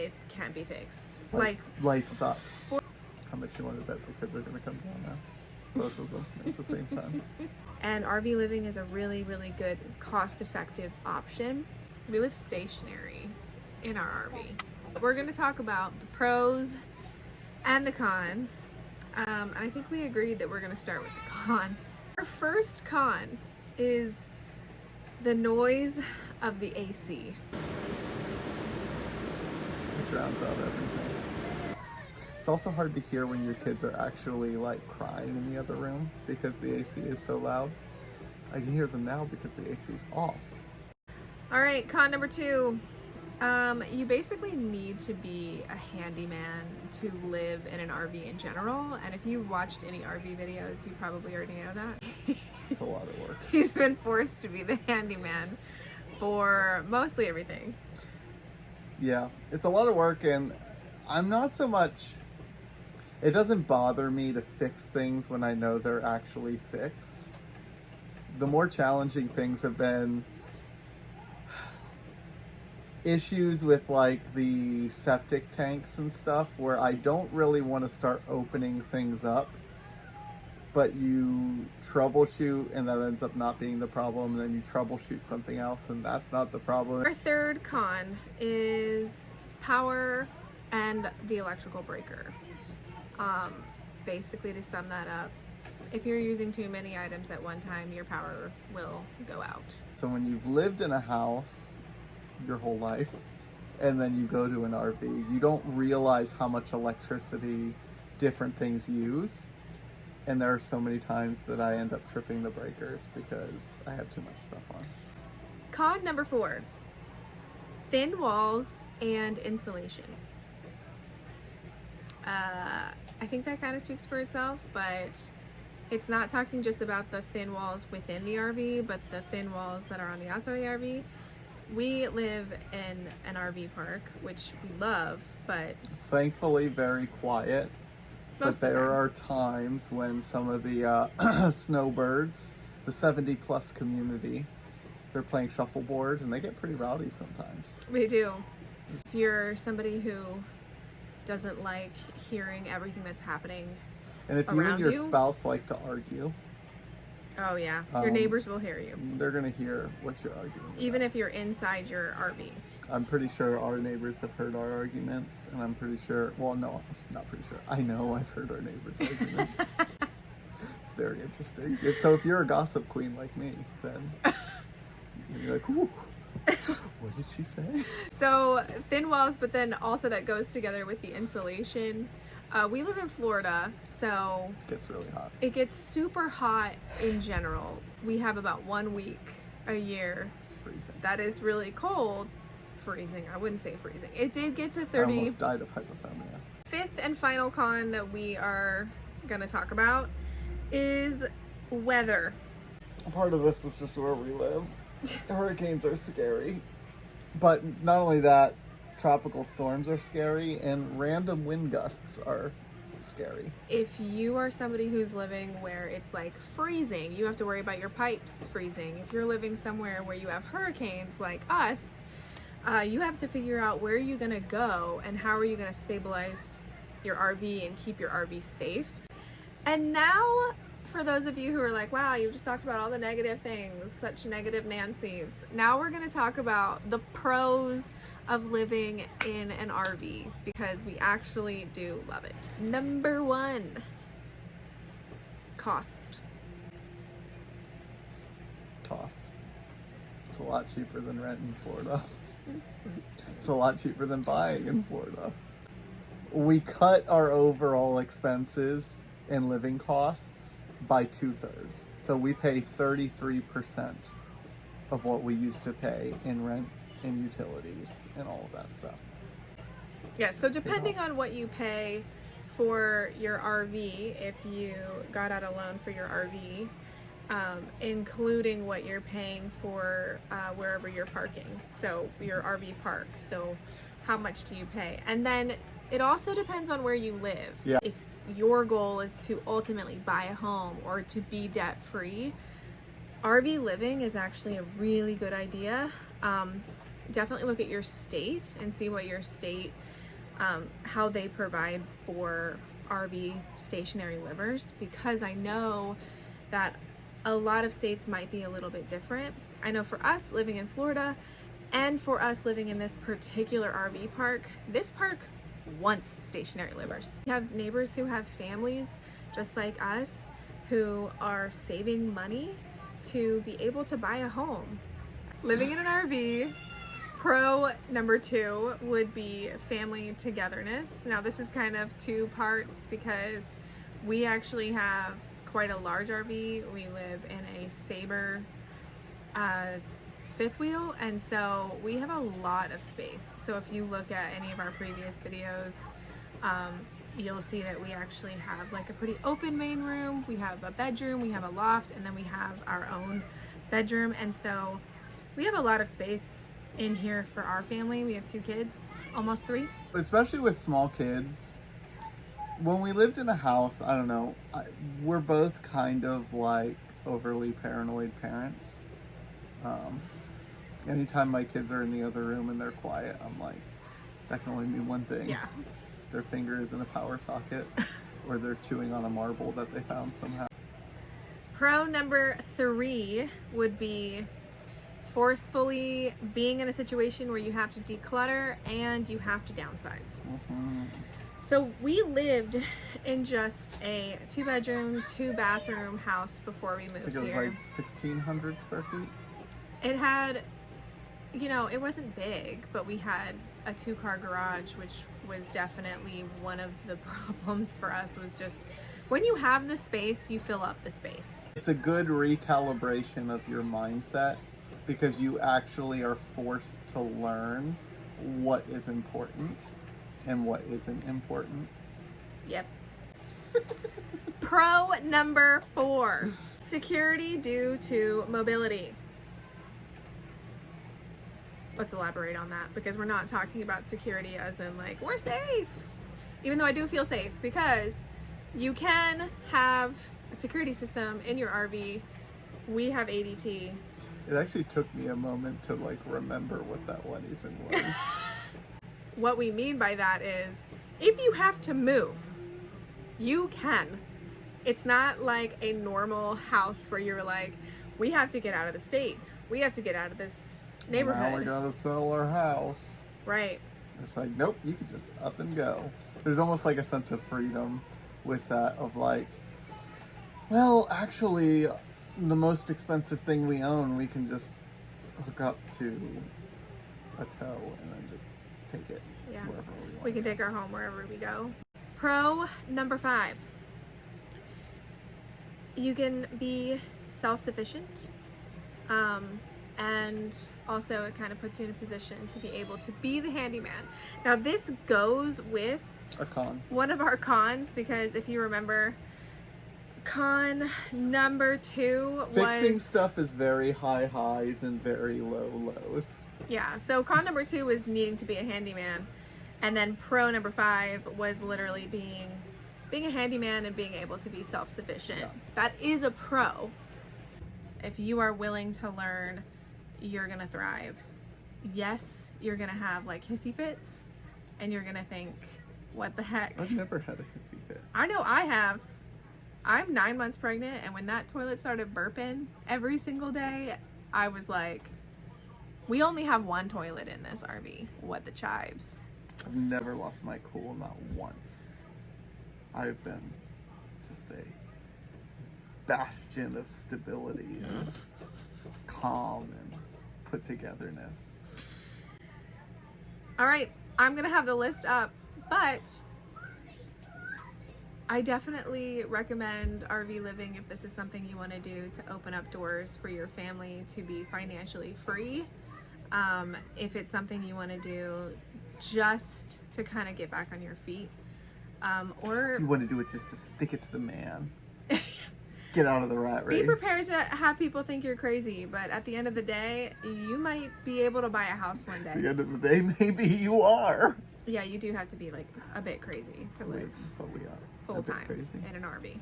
it can't be fixed. Life sucks. How much you want to bet the kids are going to come down now? Both of them at the same time. And RV living is a really, really good, cost-effective option. We live stationary in our RV. We're going to talk about the pros and the cons. And I think we agreed that we're going to start with the cons. Our first con is the noise of the AC. It drowns out everything. It's also hard to hear when your kids are actually like crying in the other room because the AC is so loud. I can hear them now because the AC is off. All right, con number 2. You basically need to be a handyman to live in an RV in general. And if you watched any RV videos, you probably already know that. It's a lot of work. He's been forced to be the handyman for mostly everything. Yeah, it's a lot of work, and I'm not so much... It doesn't bother me to fix things when I know they're actually fixed. The more challenging things have been issues with like the septic tanks and stuff where I don't really want to start opening things up, but you troubleshoot and that ends up not being the problem, and then you troubleshoot something else and that's not the problem. Our third con is power and the electrical breaker. Basically, to sum that up, if you're using too many items at one time, your power will go out. So when you've lived in a house your whole life and then you go to an RV, you don't realize how much electricity different things use. And there are so many times that I end up tripping the breakers because I have too much stuff on. Con number 4, thin walls and insulation. I think that kind of speaks for itself, but it's not talking just about the thin walls within the RV, but the thin walls that are on the outside of the RV. We live in an RV park, which we love, but It's thankfully very quiet, but most of the there time. are times when some of the snowbirds, the 70 plus community, they're playing shuffleboard and they get pretty rowdy sometimes. We do. If you're somebody who doesn't like hearing everything that's happening, And if you and Around your you? spouse like to argue, oh yeah, your neighbors will hear you. they're gonna hear what you're arguing Even about. if you're inside your RV. I'm pretty sure our neighbors have heard our arguments, and I'm pretty sure, well, no, not pretty sure. I know I've heard our neighbors' arguments. It's very interesting. If you're a gossip queen like me, then you're like, ooh, what did she say? So thin walls, but then also that goes together with the insulation. We live in Florida, so It gets really hot. it gets super hot in general. We have about 1 week a year It's freezing. that is really cold. Freezing, I wouldn't say freezing. It did get to I 30. almost died of hypothermia. Fifth and final con that we are gonna talk about is weather. Part of this is just where we live. Hurricanes are scary. But not only that, tropical storms are scary, and random wind gusts are scary. If you are somebody who's living where it's like freezing, you have to worry about your pipes freezing. If you're living somewhere where you have hurricanes like us, you have to figure out where you're gonna go and how are you gonna stabilize your RV and keep your RV safe. And now, for those of you who are like, wow, you just talked about all the negative things, such negative Nancy's. Now we're gonna talk about the pros of living in an RV because we actually do love it. Number 1, cost. Cost. It's a lot cheaper than rent in Florida. It's a lot cheaper than buying in Florida. We cut our overall expenses and living costs by 2/3. So we pay 33% of what we used to pay in rent and utilities and all of that stuff. Yes, so depending on what you pay for your RV, if you got out a loan for your RV, including what you're paying for wherever you're parking, so your RV park, so how much do you pay? And then it also depends on where you live. Yeah. If your goal is to ultimately buy a home or to be debt free, RV living is actually a really good idea. Definitely look at your state and see what your state how they provide for RV stationary livers, because I know that a lot of states might be a little bit different. I know for us living in Florida and for us living in this particular RV park, this park wants stationary livers. We have neighbors who have families just like us who are saving money to be able to buy a home. Living in an RV, pro number 2 would be family togetherness. Now this is kind of 2 parts because we actually have quite a large RV. We live in a Sabre fifth wheel, and so we have a lot of space. So if you look at any of our previous videos, you'll see that we actually have like a pretty open main room. We have a bedroom, we have a loft, and then we have our own bedroom. And so we have a lot of space in here for our family. We have 2 kids, almost 3. Especially with small kids. When we lived in a house, I don't know, we're both kind of like overly paranoid parents. Anytime my kids are in the other room and they're quiet, I'm like, that can only mean one thing. Yeah. Their finger is in a power socket, or they're chewing on a marble that they found somehow. Pro number 3 would be forcefully being in a situation where you have to declutter and you have to downsize. Mm-hmm. So we lived in just a 2-bedroom, 2-bathroom house before we I moved think it was here. like 1,600 square feet. It had, you know, it wasn't big, but we had a 2-car garage, which was definitely one of the problems for us. Was just when you have the space, you fill up the space. It's a good recalibration of your mindset, because you actually are forced to learn what is important and what isn't important. Yep. Pro number 4, security due to mobility. Let's elaborate on that, because we're not talking about security as in like we're safe, even though I do feel safe, because you can have a security system in your RV. We have ADT. It actually took me a moment to like remember what that one even was. What we mean by that is if you have to move, you can. It's not like a normal house where you're like, we have to get out of the state, we have to get out of this neighborhood. Now we gotta sell our house. Right. It's like, nope, you can just up and go. There's almost like a sense of freedom with that, of like, well, actually, the most expensive thing we own, we can just hook up to a tow and then just take it Yeah. wherever we want. We can take our home wherever we go. Pro number 5. You can be self-sufficient. And also it kind of puts you in a position to be able to be the handyman. Now this goes with A con. one of our cons, because if you remember, con number 2 Fixing was, stuff is very high highs and very low lows. yeah, so con number 2 was needing to be a handyman, and then pro number 5 was literally being a handyman and being able to be self-sufficient. Yeah. That is a pro. If you are willing to learn, you're gonna thrive. Yes, you're gonna have like hissy fits, and you're gonna think, what the heck? I've never had a hissy fit. I know I have. I'm 9 months pregnant, and when that toilet started burping every single day, I was like, we only have 1 toilet in this RV. What the chives? I've never lost my cool, not once. I've been just a bastion of stability and calm and put togetherness. All right, I'm gonna have the list up, but I definitely recommend RV living if this is something you want to do to open up doors for your family to be financially free. If it's something you want to do just to kind of get back on your feet, or You want to do it just to stick it to the man. Get out of the rat race. be prepared to have people think you're crazy, but at the end of the day, you might be able to buy a house one At the day. end of the day, maybe you are. Yeah, you do have to be like a bit crazy to live But we are. full A bit time crazy. in an RV.